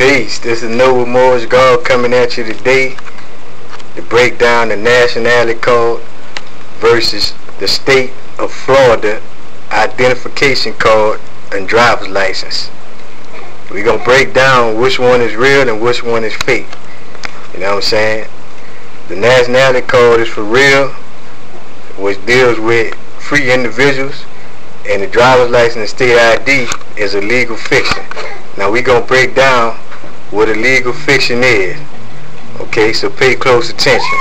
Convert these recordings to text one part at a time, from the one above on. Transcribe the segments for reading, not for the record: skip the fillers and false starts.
Peace. This is Noah Moorish God coming at you today to break down the nationality code versus the state of Florida identification card and driver's license. We're going to break down which one is real and which one is fake. You know what I'm saying? The nationality code is for real, which deals with free individuals, and the driver's license and state ID is a legal fiction. Now we're going to break down what a legal fiction is. Okay, so pay close attention.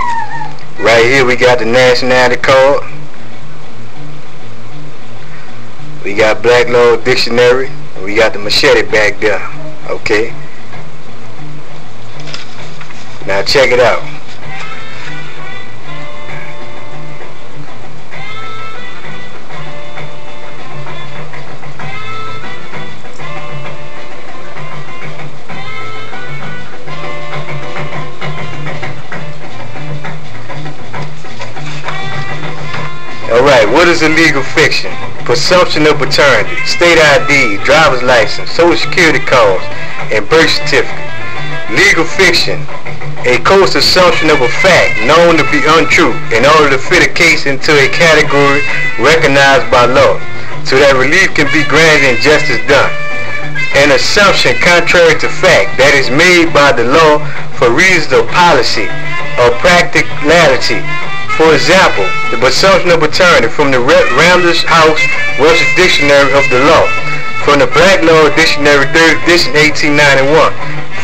Right here we got the nationality card. We got Black Law Dictionary. And we got the machete back there. Okay. Now check it out. Alright, what is a legal fiction? Presumption of paternity, state ID, driver's license, social security cards, and birth certificate. Legal fiction, a close assumption of a fact known to be untrue in order to fit a case into a category recognized by law, so that relief can be granted and justice done. An assumption contrary to fact that is made by the law for reasons of policy or practicality. For example, the presumption of paternity from the Randall's House Webster Dictionary of the Law, from the Black Law Dictionary 3rd edition 1891.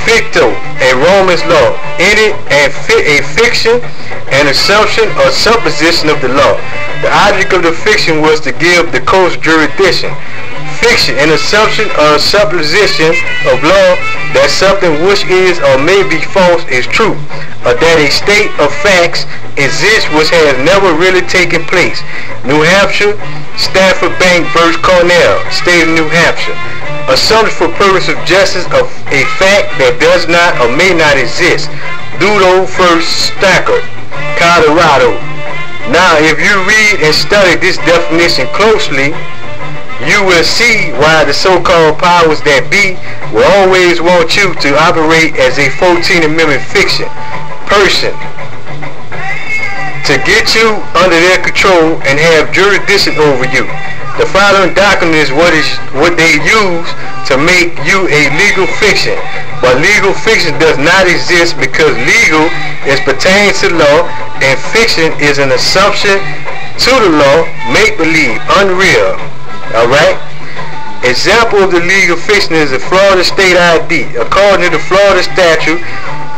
Ficto, a Roman's law, in it and a fiction, an assumption or supposition of the law. The object of the fiction was to give the court's jurisdiction. Fiction, an assumption or supposition of law that something which is or may be false is true, or that a state of facts exists which has never really taken place. New Hampshire, Stafford Bank v. Cornell, State of New Hampshire. Assumption for purpose of justice of a fact that does not or may not exist. Dudo v. Stacker, Colorado. Now, if you read and study this definition closely, you will see why the so-called powers that be will always want you to operate as a 14th Amendment fiction person, to get you under their control and have jurisdiction over you. The following document is what they use to make you a legal fiction. But legal fiction does not exist because legal is pertaining to law and fiction is an assumption to the law, make-believe, unreal. Alright? Example of the legal fiction is the Florida State ID. According to the Florida Statute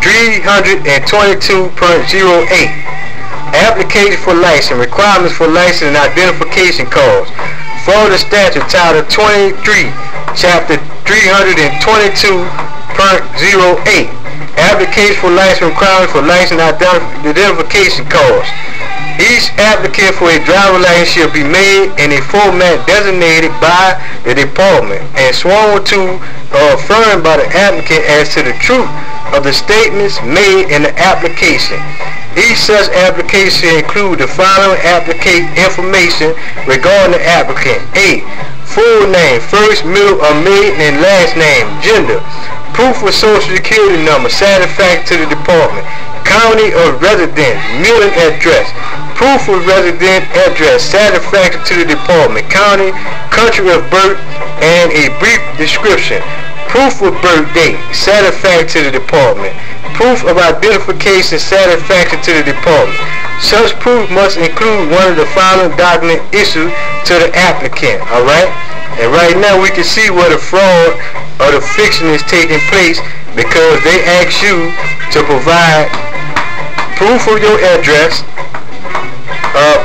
322.08, application for license, requirements for license and identification cards. Florida Statute Title 23, Chapter 322.08, application for license, requirements for license and identification cards. Each applicant for a driver's license shall be made in a format designated by the department and sworn to or affirmed by the applicant as to the truth of the statements made in the application. Each such application includes the following application information regarding the applicant: A. Full name, first, middle, or maiden and last name, gender, proof of social security number, satisfactory to the department, county of residence, mailing address, proof of resident address, satisfactory to the department, county, country of birth, and a brief description. Proof of birth date, satisfactory to the department. Proof of identification, satisfactory to the department. Such proof must include one of the following documents issued to the applicant. Alright? And right now we can see where the fraud or the fiction is taking place, because they ask you to provide proof of your address,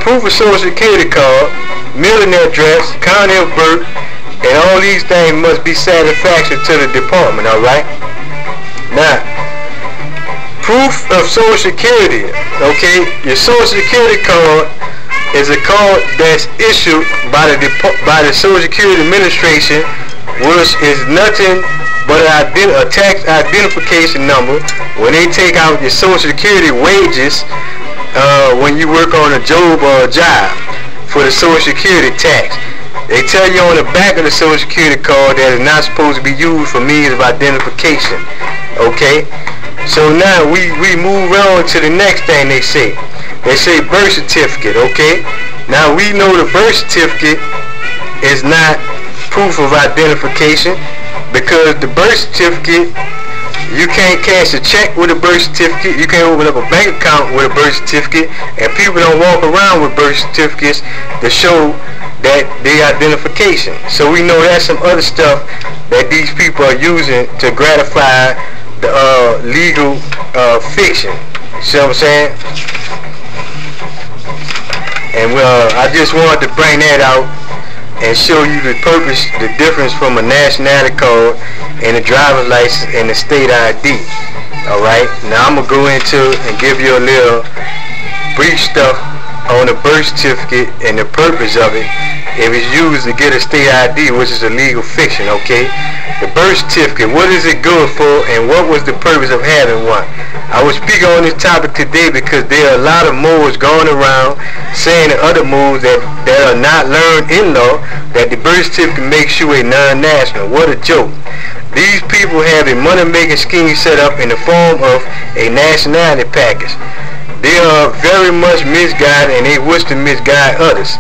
proof of social security card, mailing address, county of birth, and all these things must be satisfactory to the department. Alright? Now, proof of social security. Okay, your social security card is a card that's issued by the Social Security Administration, which is nothing but a tax identification number. When they take out your social security wages, when you work on a job or a job for the social security tax. They tell you on the back of the Social Security card that it's not supposed to be used for means of identification. Okay? So now we move on to the next thing they say. They say birth certificate, okay? Now we know the birth certificate is not proof of identification, because the birth certificate, you can't cash a check with a birth certificate, you can't open up a bank account with a birth certificate, and people don't walk around with birth certificates to show that their identification. So we know that's some other stuff that these people are using to gratify the legal fiction. See what I'm saying? And I just wanted to bring that out and show you the purpose, the difference from a nationality card and a driver's license and a state ID. Alright, now I'm going to go into and give you a little brief stuff on the birth certificate and the purpose of it if it's used to get a state ID, which is a legal fiction. Okay, the birth certificate, what is it good for, and what was the purpose of having one? I will speak on this topic today because there are a lot of Moors going around saying to other Moors that are not learned in law that the birth certificate makes you a non-national. What a joke. These people have a money-making scheme set up in the form of a nationality package. They are very much misguided, and they wish to misguide others.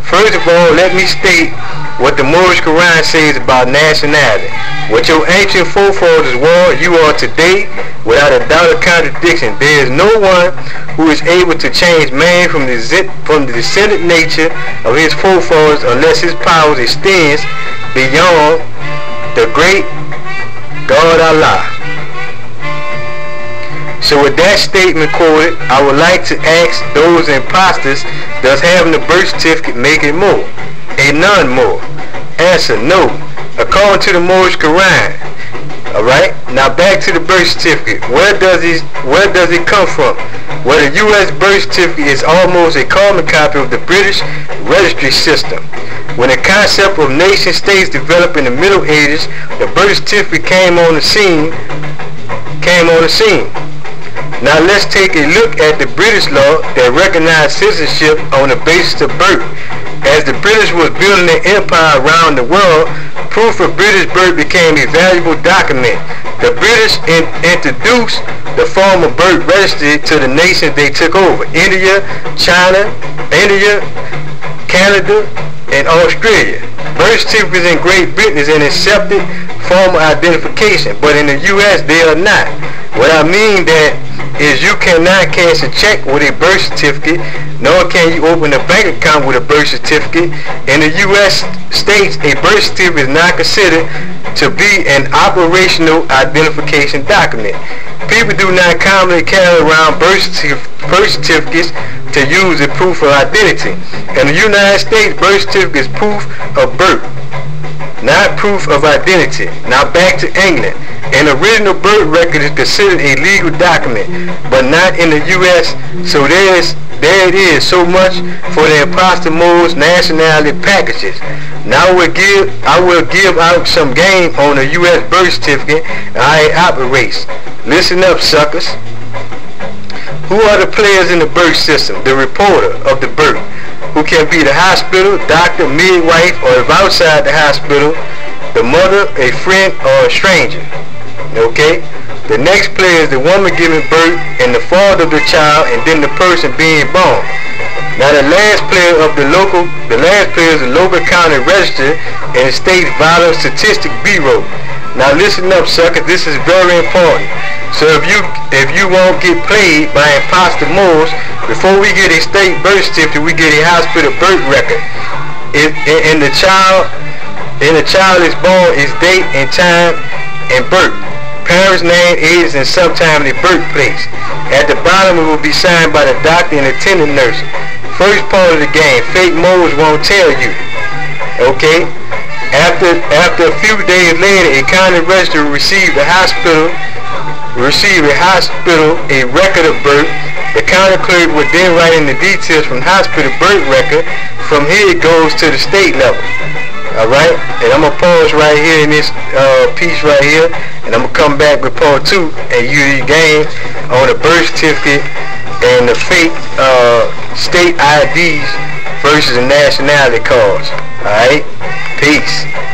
First of all, let me state what the Moorish Quran says about nationality. What your ancient forefathers were, you are today, without a doubt or contradiction. There is no one who is able to change man from the descendant nature of his forefathers unless his powers extends beyond the great God Allah. So with that statement quoted, I would like to ask those imposters, does having a birth certificate make it more? A non-Moor? Answer, no. According to the Moorish Quran. Alright, now back to the birth certificate. Where does it come from? Well, the U.S. birth certificate is almost a carbon copy of the British registry system. When the concept of nation states developed in the Middle Ages, the birth certificate came on the scene. Now let's take a look at the British law that recognized citizenship on the basis of birth. As the British was building their empire around the world, proof of British birth became a valuable document. The British introduced the form of birth registry to the nations they took over: India, China, Canada, and Australia. Birth certificates in Great Britain is an accepted form of identification, but in the U.S. they are not. What I mean that is you cannot cash a check with a birth certificate, nor can you open a bank account with a birth certificate. In the U.S. states, a birth certificate is not considered to be an operational identification document. People do not commonly carry around birth certificates to use as proof of identity. In the United States, birth certificate is proof of birth, not proof of identity. Now back to England. An original birth record is considered a legal document, but not in the U.S. So there it is. So much for the imposter Moors nationality packages. Now I will give out some game on the U.S. birth certificate and how it operates. Listen up, suckers. Who are the players in the birth system? The reporter of the birth, who can be the hospital, doctor, midwife, or if outside the hospital, the mother, a friend, or a stranger. Okay? The next player is the woman giving birth and the father of the child, and then the person being born. Now the last player is the local county register and the state violence statistic bureau. Now listen up, suckers, this is very important. So if you won't get played by imposter Moors, before we get a state birth certificate, we get a hospital birth record. And the child is born, its date and time and birth, parents' name, age, and sometime the birthplace. At the bottom it will be signed by the doctor and attending nurse. First part of the game, fake Moors won't tell you. Okay? After a few days later, a county register will receive a hospital a record of birth. The county clerk will then write in the details from the hospital birth record. From here it goes to the state level. Alright, and I'm going to pause right here in this piece right here, and I'm going to come back with part 2 and use the game on the birth certificate and the fake state IDs versus the nationality cards. Alright? Peace.